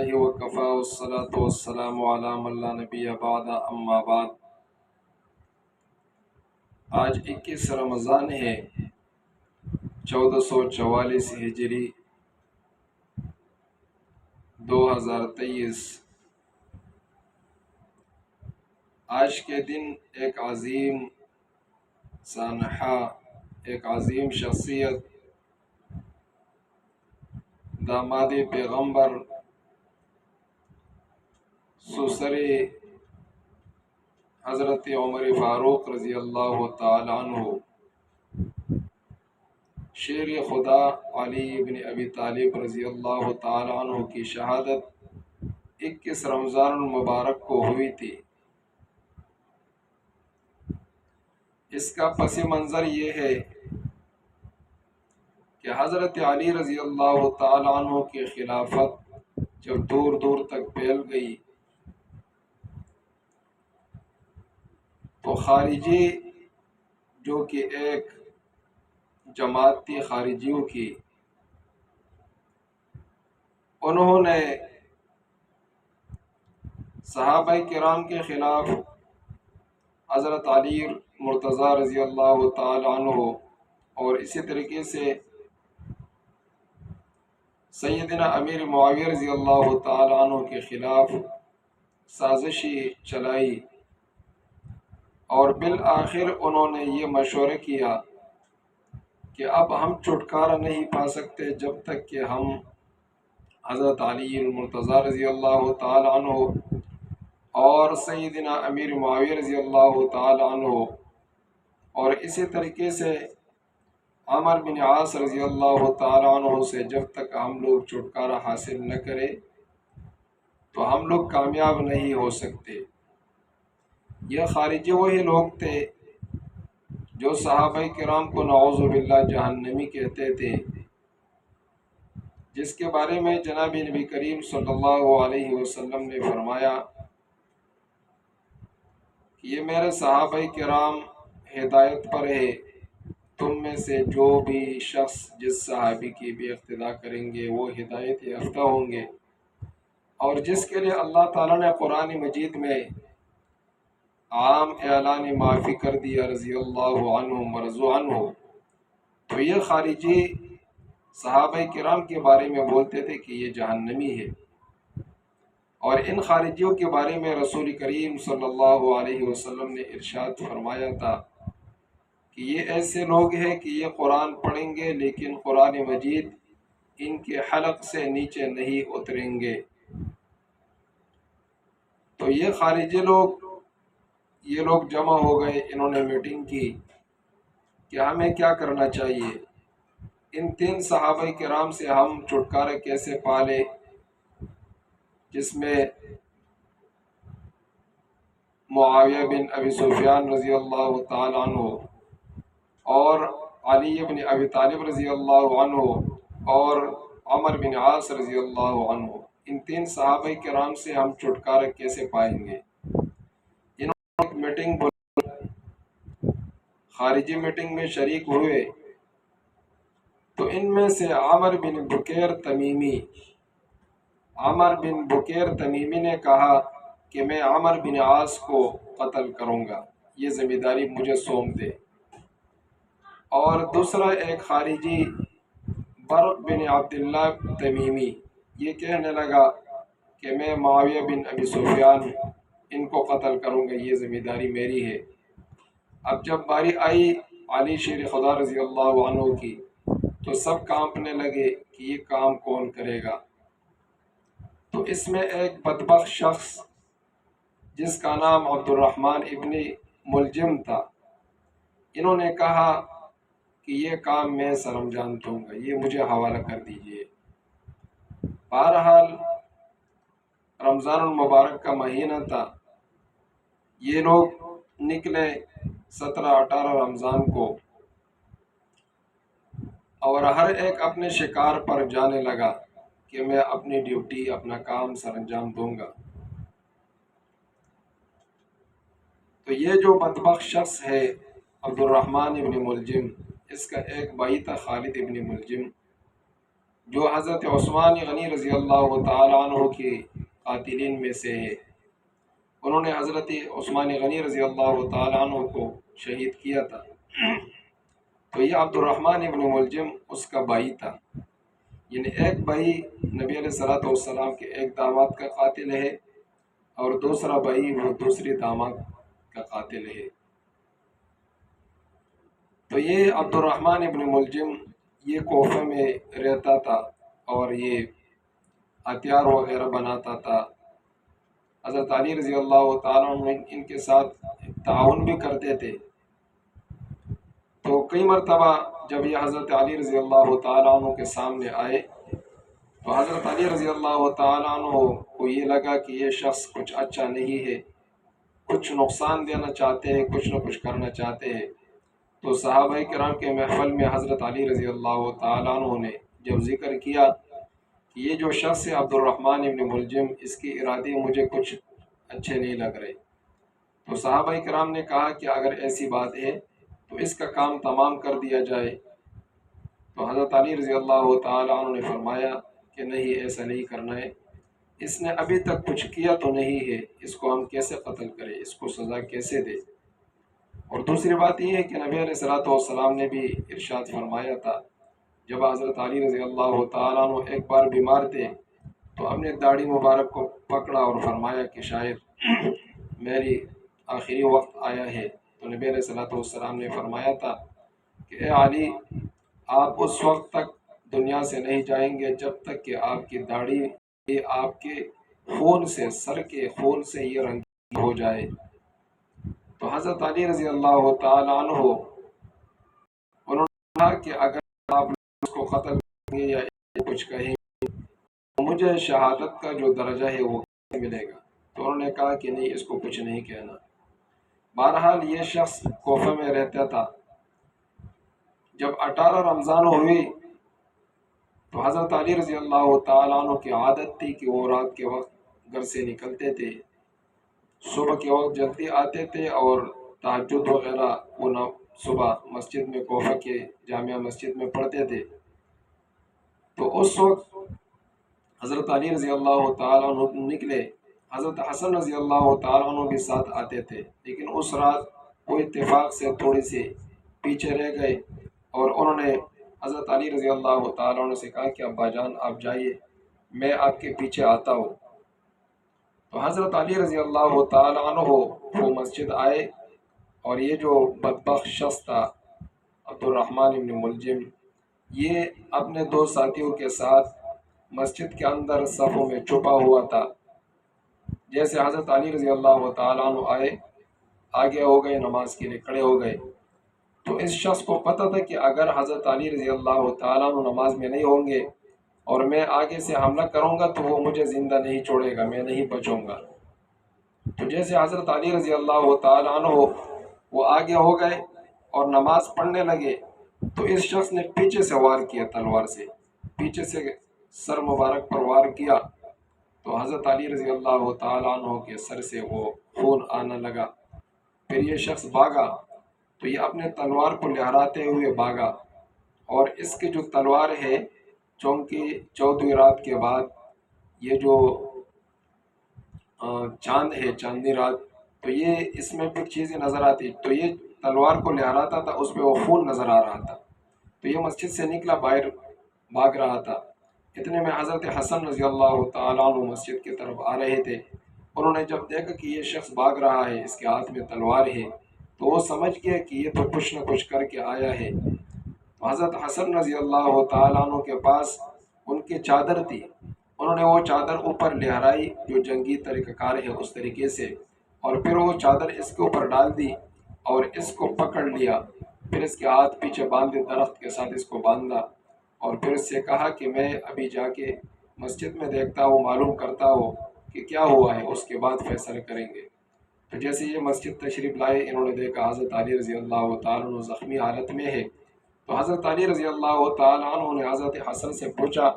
للہ وکفا والصلاة والسلام علی من لا نبی بعد اما بعد۔ آج 21 رمضان ہے 1444 ہجری 2023۔ آج کے دن ایک عظیم سانحہ، ایک عظیم شخصیت، داماد پیغمبر سسرے حضرت عمر فاروق رضی اللہ تعالی عنہ، شیر خدا علی بن ابی طالب رضی اللہ تعالی عنہ کی شہادت 21 رمضان المبارک کو ہوئی تھی۔ اس کا پس منظر یہ ہے کہ حضرت علی رضی اللہ تعالی عنہ کی خلافت جب دور دور تک پھیل گئی تو خارجی، جو کہ ایک جماعت تھی خارجیوں کی، انہوں نے صحابہ کرام کے خلاف حضرت علی مرتضیٰ رضی اللہ تعالی عنہ اور اسی طریقے سے سیدنا امیر معاویہ رضی اللہ تعالی عنہ کے خلاف سازشی چلائی، اور بالآخر انہوں نے یہ مشورہ کیا کہ اب ہم چھٹکارا نہیں پا سکتے جب تک کہ ہم حضرت علی المرتضیٰ رضی اللہ تعالی عنہ اور سیدنا امیر معاویہ رضی اللہ تعالی عنہ اور اسی طریقے سے عمر بن عاص رضی اللہ تعالی عنہ سے جب تک ہم لوگ چھٹکارا حاصل نہ کریں تو ہم لوگ کامیاب نہیں ہو سکتے۔ یہ خارجی وہی لوگ تھے جو صحابہ کرام کو نعوذ باللہ جہنمی کہتے تھے، جس کے بارے میں جناب نبی کریم صلی اللہ علیہ وسلم نے فرمایا کہ یہ میرے صحابہ کرام ہدایت پر ہے، تم میں سے جو بھی شخص جس صحابی کی بھی اقتداء کریں گے وہ ہدایت یافتہ ہوں گے، اور جس کے لیے اللہ تعالیٰ نے قرآن مجید میں عام اعلان معافی کر دیا رضی اللہ عنہم ورضوا عنہ، تو یہ خارجی صحابہ کرام کے بارے میں بولتے تھے کہ یہ جہنمی ہے، اور ان خارجیوں کے بارے میں رسول کریم صلی اللہ علیہ وسلم نے ارشاد فرمایا تھا کہ یہ ایسے لوگ ہیں کہ یہ قرآن پڑھیں گے لیکن قرآن مجید ان کے حلق سے نیچے نہیں اتریں گے۔ تو یہ خارجی لوگ، یہ لوگ جمع ہو گئے، انہوں نے میٹنگ کی کہ ہمیں کیا کرنا چاہیے، ان 3 صحابہ کرام سے ہم چھٹکارا کیسے پالے، جس میں معاویہ بن ابی سفیان رضی اللہ تعالی عنہ اور علی بن ابی طالب رضی اللہ عنہ اور عمر بن عاص رضی اللہ عنہ، ان 3 صحابہ کرام سے ہم چھٹکارا کیسے پائیں گے۔ انہوں نے ایک میٹنگ بلائی، خارجی میٹنگ میں شریک ہوئے، تو ان میں سے عمر بن بکیر تمیمی نے کہا کہ میں عمر بن عاص کو قتل کروں گا، یہ ذمہ داری مجھے سونپ دے۔ اور دوسرا ایک خارجی برق بن عبداللہ تمیمی یہ کہنے لگا کہ میں معاویہ بن ابی سفیان ان کو قتل کروں گا، یہ ذمہ داری میری ہے۔ اب جب باری آئی علی شیر خدا رضی اللہ عنہ کی تو سب کانپنے لگے کہ یہ کام کون کرے گا۔ تو اس میں ایک بدبخت شخص جس کا نام عبد الرحمن ابن ملجم تھا، انہوں نے کہا کہ یہ کام میں سرانجام دوں گا، یہ مجھے حوالہ کر دیجئے۔ بہرحال رمضان المبارک کا مہینہ تھا، یہ لوگ نکلے 17-18 رمضان کو، اور ہر ایک اپنے شکار پر جانے لگا کہ میں اپنی ڈیوٹی، اپنا کام سرانجام دوں گا۔ تو یہ جو بدبخت شخص ہے عبد الرحمن ابن ملجم، اس کا ایک بھائی تھا خالد ابن ملجم، جو حضرت عثمان غنی رضی اللہ تعالیٰ عنہ کے قاتلین میں سے ہے۔ انہوں نے حضرت عثمان غنی رضی اللہ تعالیٰ عنہ کو شہید کیا تھا۔ تو یہ عبد الرحمن ابن ملجم اس کا بھائی تھا، یعنی ایک بھائی نبی علیہ الصلوۃ والسلام کے ایک داماد کا قاتل ہے، اور دوسرا بھائی وہ دوسرے داماد کا قاتل ہے۔ تو یہ عبد الرحمن ابن ملجم یہ کوفہ میں رہتا تھا اور یہ ہتھیار وغیرہ بناتا تھا۔ حضرت علی رضی اللہ تعالیٰ عنہ ان کے ساتھ تعاون بھی کرتے تھے۔ تو کئی مرتبہ جب یہ حضرت علی رضی اللہ تعالیٰ عنہ کے سامنے آئے تو حضرت علی رضی اللہ تعالیٰ عنہ کو یہ لگا کہ یہ شخص کچھ اچھا نہیں ہے، کچھ نقصان دینا چاہتے ہیں، کچھ نہ کچھ کرنا چاہتے ہیں۔ تو صحابہ کرام کے محفل میں حضرت علی رضی اللہ تعالیٰ عنہ نے جب ذکر کیا کہ یہ جو شخص ہے عبد الرحمن ابن ملجم، اس کے ارادے مجھے کچھ اچھے نہیں لگ رہے، تو صحابہ کرام نے کہا کہ اگر ایسی بات ہے تو اس کا کام تمام کر دیا جائے۔ تو حضرت علی رضی اللہ تعالیٰ عنہ نے فرمایا کہ نہیں، ایسا نہیں کرنا ہے، اس نے ابھی تک کچھ کیا تو نہیں ہے، اس کو ہم کیسے قتل کریں، اس کو سزا کیسے دیں۔ اور دوسری بات یہ ہے کہ نبی علیہ الصلوۃ والسلام نے بھی ارشاد فرمایا تھا، جب حضرت علی رضی اللہ تعالیٰ عنہ ایک بار بیمار تھے تو اپنے داڑھی مبارک کو پکڑا اور فرمایا کہ شاید میری آخری وقت آیا ہے۔ تو نبی علیہ الصلوۃ والسلام نے فرمایا تھا کہ اے علی، آپ اس وقت تک دنیا سے نہیں جائیں گے جب تک کہ آپ کی داڑھی یہ آپ کے خون سے، سر کے خون سے یہ رنگین ہو جائے۔ تو حضرت علی رضی اللہ تعالیٰ عنہ انہوں نے کہا کہ اگر آپ اس کو قتل کریں گے یا کچھ کہیں تو مجھے شہادت کا جو درجہ ہے وہ ملے گا۔ تو انہوں نے کہا کہ نہیں، اس کو کچھ نہیں کہنا۔ بہرحال یہ شخص کوفہ میں رہتا تھا۔ جب 18 رمضان ہوئی تو حضرت علی رضی اللہ تعالیٰ عنہ کی عادت تھی کہ وہ رات کے وقت گھر سے نکلتے تھے، صبح کے وقت جلدی آتے تھے اور تہجد وغیرہ وہ صبح مسجد میں، کوفہ کے جامعہ مسجد میں پڑھتے تھے۔ تو اس وقت حضرت علی رضی اللہ تعالیٰ عنہ نکلے، حضرت حسن رضی اللہ تعالیٰ عنہ بھی ساتھ آتے تھے، لیکن اس رات وہ اتفاق سے تھوڑی سی پیچھے رہ گئے اور انہوں نے حضرت علی رضی اللہ تعالیٰ عنہ سے کہا کہ ابا جان آپ جائیے، میں آپ کے پیچھے آتا ہوں۔ تو حضرت علی رضی اللہ تعالیٰ عنہ وہ مسجد آئے اور یہ جو بدبخت شخص تھا عبد الرحمن ابن ملجم، یہ اپنے دو ساتھیوں کے ساتھ مسجد کے اندر صفوں میں چھپا ہوا تھا۔ جیسے حضرت علی رضی اللہ تعالیٰ عنہ آئے، آگے ہو گئے، نماز کے لیے کھڑے ہو گئے، تو اس شخص کو پتہ تھا کہ اگر حضرت علی رضی اللہ تعالیٰ عنہ نماز میں نہیں ہوں گے اور میں آگے سے حملہ کروں گا تو وہ مجھے زندہ نہیں چھوڑے گا، میں نہیں بچوں گا۔ تو جیسے حضرت علی رضی اللہ تعالیٰ عنہ وہ آگے ہو گئے اور نماز پڑھنے لگے تو اس شخص نے پیچھے سے وار کیا، تلوار سے پیچھے سے سر مبارک پر وار کیا، تو حضرت علی رضی اللہ تعالیٰ عنہ کے سر سے وہ خون آنا لگا۔ پھر یہ شخص بھاگا تو یہ اپنے تلوار کو لہراتے ہوئے بھاگا، اور اس کی جو تلوار ہے چونکہ 14ویں رات کے بعد یہ جو چاند ہے، چاندنی رات، تو یہ اس میں پھر چیزیں نظر آتی، تو یہ تلوار کو لہراتا تھا، اس میں وہ خون نظر آ رہا تھا، تو یہ مسجد سے نکلا، باہر بھاگ رہا تھا۔ اتنے میں حضرت حسن رضی اللہ تعالیٰ عنہ مسجد کی طرف آ رہے تھے۔ انہوں نے جب دیکھا کہ یہ شخص بھاگ رہا ہے، اس کے ہاتھ میں تلوار ہے، تو وہ سمجھ گیا کہ یہ تو کچھ نہ کچھ کر کے آیا ہے۔ تو حضرت حسن رضی اللہ تعالیٰ عنہ کے پاس ان کی چادر تھی، انہوں نے وہ چادر اوپر لہرائی جو جنگی طریقہ کار ہے اس طریقے سے، اور پھر وہ چادر اس کے اوپر ڈال دی اور اس کو پکڑ لیا، پھر اس کے ہاتھ پیچھے باندھے، درخت کے ساتھ اس کو باندھا، اور پھر اس سے کہا کہ میں ابھی جا کے مسجد میں دیکھتا ہوں، معلوم کرتا ہوں کہ کیا ہوا ہے، اس کے بعد فیصلہ کریں گے۔ تو جیسے یہ مسجد تشریف لائے، انہوں نے دیکھا حضرت علی رضی اللہ تعالیٰ عنہ زخمی حالت میں ہے، تو حضرت علی رضی اللہ تعالیٰ عنہ نے حضرت حسن سے پوچھا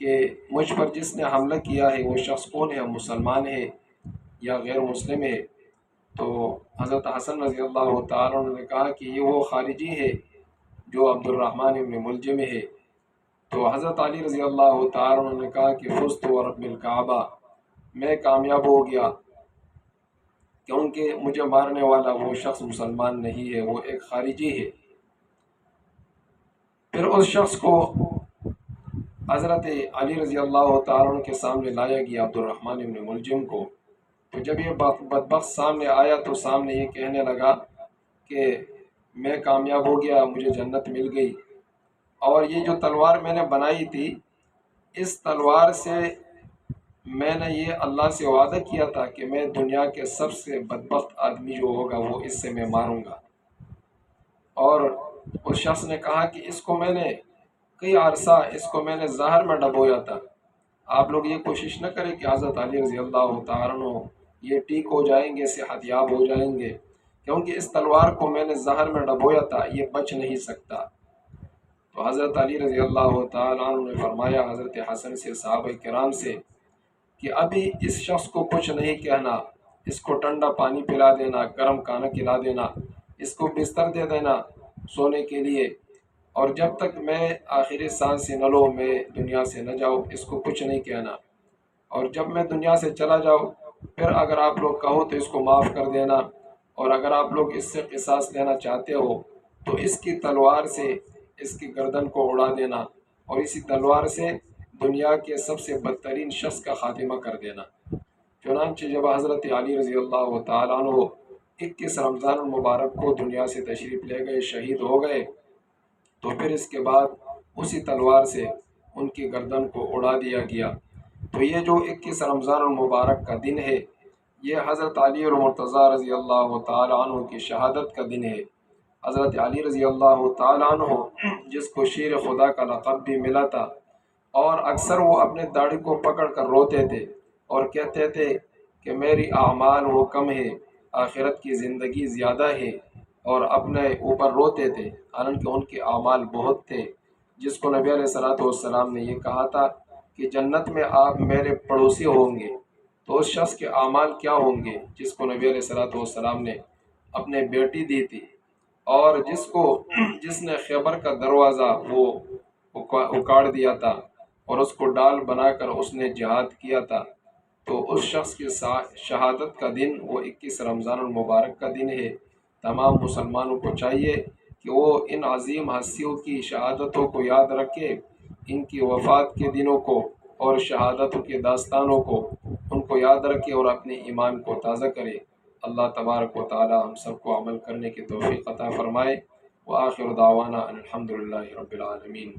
کہ مجھ پر جس نے حملہ کیا ہے وہ شخص کون ہے، مسلمان ہے یا غیر مسلم ہے؟ تو حضرت حسن رضی اللہ تعالیٰ عنہ نے کہا کہ یہ وہ خارجی ہے جو عبد الرحمن ابن ملجم ہے۔ تو حضرت علی رضی اللہ تعالیٰ عنہ نے کہا کہ فزت ورب الکعبہ، میں کامیاب ہو گیا، کیونکہ مجھے مارنے والا وہ شخص مسلمان نہیں ہے، وہ ایک خارجی ہے۔ پھر اس شخص کو حضرت علی رضی اللہ تعالیٰ عنہ کے سامنے لایا گیا، عبد الرحمن بن ملجم کو۔ تو جب یہ بدبخت سامنے آیا تو سامنے یہ کہنے لگا کہ میں کامیاب ہو گیا، مجھے جنت مل گئی، اور یہ جو تلوار میں نے بنائی تھی، اس تلوار سے میں نے یہ اللہ سے وعدہ کیا تھا کہ میں دنیا کے سب سے بدبخت آدمی جو ہوگا وہ اس سے میں ماروں گا۔ اور اس شخص نے کہا کہ اس کو میں نے کئی عرصہ اس کو میں نے زہر میں ڈبویا تھا، آپ لوگ یہ کوشش نہ کریں کہ حضرت علی رضی اللہ تعالیٰ عنہ یہ ٹھیک ہو جائیں گے، صحت یاب ہو جائیں گے، کیونکہ اس تلوار کو میں نے زہر میں ڈبویا تھا، یہ بچ نہیں سکتا۔ تو حضرت علی رضی اللہ تعالیٰ عنہ نے فرمایا حضرت حسن سے، صحابہ کرام سے، کہ ابھی اس شخص کو کچھ نہیں کہنا، اس کو ٹھنڈا پانی پلا دینا، گرم کھانا کھلا دینا، اس کو بستر دے دینا سونے کے لیے، اور جب تک میں آخری سانس سے نہ لو، میں دنیا سے نہ جاؤ، اس کو کچھ نہیں کہنا، اور جب میں دنیا سے چلا جاؤں پھر اگر آپ لوگ کہو تو اس کو معاف کر دینا، اور اگر آپ لوگ اس سے قصاص لینا چاہتے ہو تو اس کی تلوار سے اس کی گردن کو اڑا دینا، اور اسی تلوار سے دنیا کے سب سے بدترین شخص کا خاتمہ کر دینا۔ چنانچہ جب حضرت علی رضی اللہ تعالیٰ عنہ 21 رمضان المبارک کو دنیا سے تشریف لے گئے، شہید ہو گئے، تو پھر اس کے بعد اسی تلوار سے ان کی گردن کو اڑا دیا گیا۔ تو یہ جو 21 رمضان المبارک کا دن ہے، یہ حضرت علی المرتضیٰ رضی اللہ تعالیٰ عنہ کی شہادت کا دن ہے۔ حضرت علی رضی اللہ تعالیٰ عنہ جس کو شیر خدا کا لقب بھی ملا تھا، اور اکثر وہ اپنے داڑھی کو پکڑ کر روتے تھے اور کہتے تھے کہ میری اعمال وہ کم ہے، آخرت کی زندگی زیادہ ہے، اور اپنے اوپر روتے تھے، حالانکہ ان کے اعمال بہت تھے۔ جس کو نبی علیہ الصلوۃ والسلام نے یہ کہا تھا کہ جنت میں آپ میرے پڑوسی ہوں گے، تو اس شخص کے اعمال کیا ہوں گے جس کو نبی علیہ الصلوۃ والسلام نے اپنے بیٹی دی تھی، اور جس نے خیبر کا دروازہ وہ اکاڑ دیا تھا اور اس کو ڈال بنا کر اس نے جہاد کیا تھا۔ تو اس شخص کی شہادت کا دن وہ 21 رمضان المبارک کا دن ہے۔ تمام مسلمانوں کو چاہیے کہ وہ ان عظیم ہستیوں کی شہادتوں کو یاد رکھے، ان کی وفات کے دنوں کو اور شہادتوں کے داستانوں کو ان کو یاد رکھے اور اپنے ایمان کو تازہ کرے۔ اللہ تبارک و تعالی ہم سب کو عمل کرنے کی توفیق عطا فرمائے۔ وآخر دعوانا ان الحمد للہ رب العالمین۔